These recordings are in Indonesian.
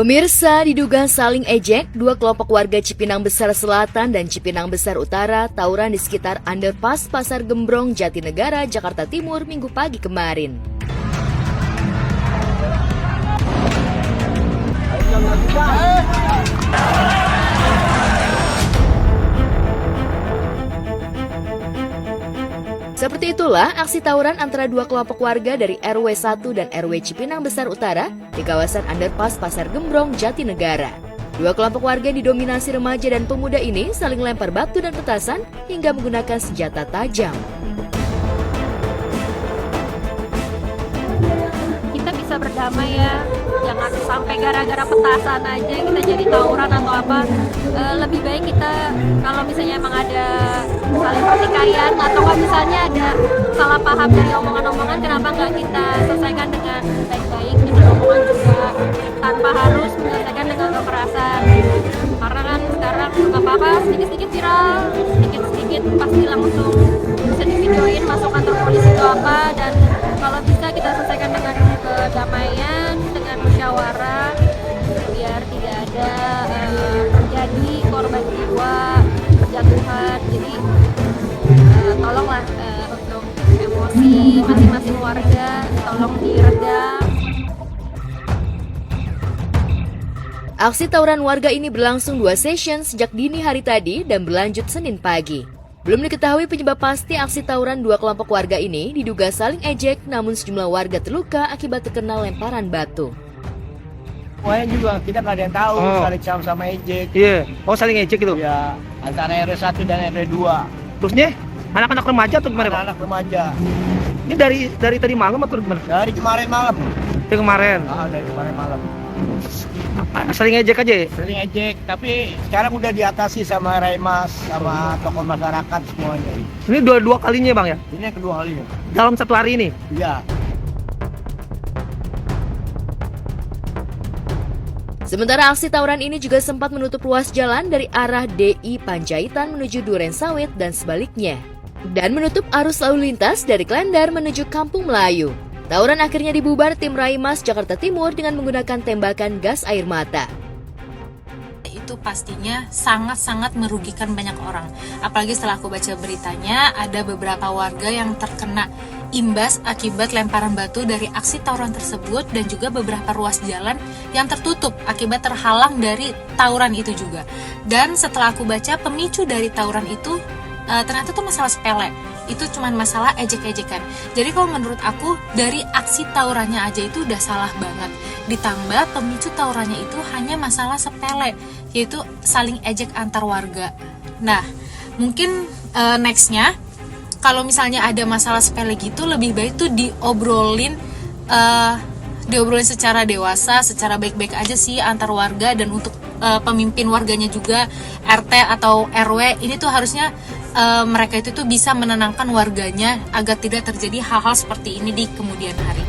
Pemirsa, diduga saling ejek, dua kelompok warga Cipinang Besar Selatan dan Cipinang Besar Utara tawuran di sekitar underpass Pasar Gembrong, Jatinegara, Jakarta Timur Minggu pagi kemarin. Seperti itulah aksi tawuran antara dua kelompok warga dari RW 1 dan RW Cipinang Besar Utara di kawasan underpass Pasar Gembrong, Jatinegara. Dua kelompok warga didominasi remaja dan pemuda ini saling lempar batu dan petasan hingga menggunakan senjata tajam. Kita bisa berdamai ya, jangan sampai gara-gara petasan aja kita jadi tawuran atau apa. Lebih baik kita kalau misalnya emang ada saling pertikaian atau kalau misalnya ada salah paham dari omongan-omongan, kenapa nggak kita selesaikan dengan baik-baik dengan omongan juga tanpa harus menyelesaikan dengan kekerasan. Karena kan sekarang apa-apa sedikit-sedikit viral, sedikit-sedikit pasti langsung bisa divideoin masuk kantor polisi itu apa, dan kalau bisa kita selesaikan dengan kedamaian, dengan musyawarah biar tidak ada terjadi korban jiwa, jatuhan. Jadi tolonglah untuk emosi masing-masing warga tolong diredam. Aksi tawuran warga ini berlangsung 2 session sejak dini hari tadi dan berlanjut Senin pagi. Belum diketahui penyebab pasti aksi tawuran dua kelompok warga ini, diduga saling ejek, namun sejumlah warga terluka akibat terkena lemparan batu. Pokoknya juga kita nggak ada yang tahu saling sama ejek. Iya, saling ejek itu? Ya, antara RW 1 dan RW 2. Terusnya anak-anak remaja atau gimana, Pak? Anak remaja. Ini dari tadi malam atau gimana? Dari kemarin malam. Dari kemarin? Dari kemarin malam. Saling ejek aja ya? Sering ejek, tapi sekarang udah diatasi sama Raimas, sama tokoh masyarakat semuanya. Ini dua kalinya Bang ya? Ini yang kedua kalinya. Dalam satu hari ini? Iya. Sementara aksi tawuran ini juga sempat menutup ruas jalan dari arah DI Panjaitan menuju Durensawit dan sebaliknya, dan menutup arus lalu lintas dari Klender menuju Kampung Melayu. Tawuran akhirnya dibubar tim Raimas Jakarta Timur dengan menggunakan tembakan gas air mata. Itu pastinya sangat-sangat merugikan banyak orang. Apalagi setelah aku baca beritanya, ada beberapa warga yang terkena imbas akibat lemparan batu dari aksi tawuran tersebut, dan juga beberapa ruas jalan yang tertutup akibat terhalang dari tawuran itu juga. Dan setelah aku baca, pemicu dari tawuran itu ternyata tuh masalah sepele. Itu cuma masalah ejek-ejekan. Jadi kalau menurut aku, dari aksi tawurannya aja itu udah salah banget. Ditambah pemicu tawurannya itu hanya masalah sepele, yaitu saling ejek antar warga. Nah, mungkin nextnya kalau misalnya ada masalah sepele gitu, lebih baik tuh diobrolin secara dewasa, secara baik-baik aja sih antar warga, dan untuk pemimpin warganya juga, RT atau RW ini tuh harusnya mereka itu tuh bisa menenangkan warganya agar tidak terjadi hal-hal seperti ini di kemudian hari.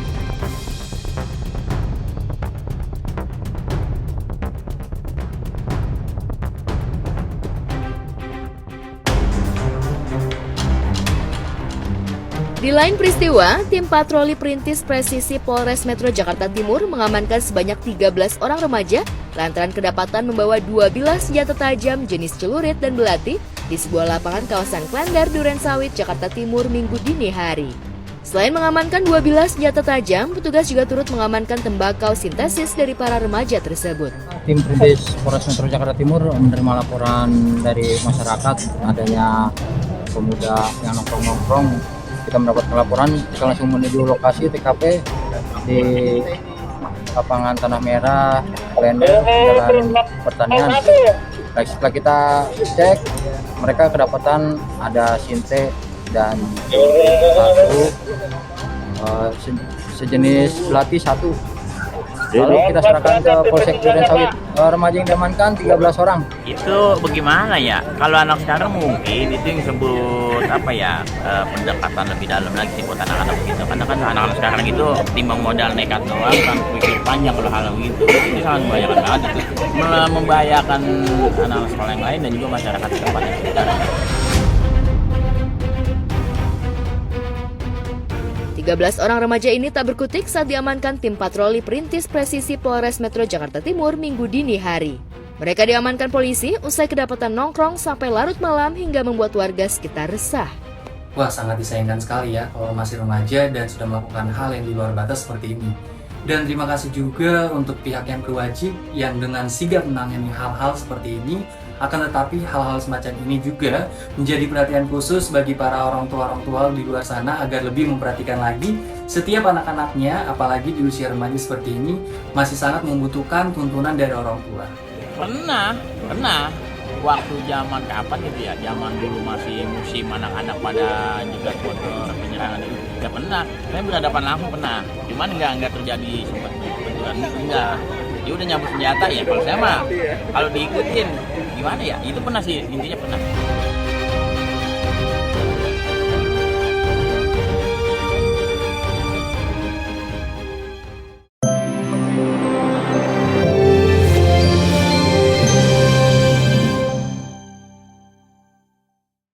Di lain peristiwa, tim patroli perintis presisi Polres Metro Jakarta Timur mengamankan sebanyak 13 orang remaja lantaran kedapatan membawa 2 bilah senjata tajam jenis celurit dan belati di sebuah lapangan kawasan Klender, Durensawit, Jakarta Timur Minggu dini hari. Selain mengamankan 2 bilah senjata tajam, petugas juga turut mengamankan tembakau sintesis dari para remaja tersebut. Tim perintis Polres Metro Jakarta Timur menerima laporan dari masyarakat adanya pemuda yang nongkrong-nongkrong. Kita mendapatkan laporan, kita langsung menuju lokasi TKP di lapangan Tanah Merah, Klender, Jalan Pertanian. Baik, setelah kita cek, mereka kedapatan ada sinte dan satu sejenis belati satu. Lalu kita serahkan ke Polsek Durensawit. Remaja yang diamankan 13 orang. Itu bagaimana ya? Kalau anak sekarang mungkin itu yang disebut pendekatan lebih dalam lagi sih buat anak-anak begitu. Karena kan anak-anak sekarang itu timbang modal nekat doang, kan pikir panjang kalau hal gitu. Itu sangat membahayakan banget itu. Membahayakan anak sekolah yang lain dan juga masyarakat setempat yang sekitar. 13 orang remaja ini tak berkutik saat diamankan tim patroli perintis presisi Polres Metro Jakarta Timur Minggu dini hari. Mereka diamankan polisi usai kedapatan nongkrong sampai larut malam hingga membuat warga sekitar resah. Wah, sangat disayangkan sekali ya kalau masih remaja dan sudah melakukan hal yang di luar batas seperti ini. Dan terima kasih juga untuk pihak yang berwajib yang dengan sigap menangani hal-hal seperti ini. Akan tetapi hal-hal semacam ini juga menjadi perhatian khusus bagi para orang tua di luar sana agar lebih memperhatikan lagi setiap anak-anaknya, apalagi di usia remaja seperti ini masih sangat membutuhkan tuntunan dari orang tua. Pernah. Waktu zaman kapan gitu ya, zaman dulu masih musim anak-anak pada jegat motor, penyerangan itu, ya pernah. Saya berhadapan langsung pernah, cuman nggak terjadi sempat benturan, enggak. Dia udah nyambut senjata ya, kalau saya mah, kalau diikutin gimana ya, itu pernah sih, intinya pernah.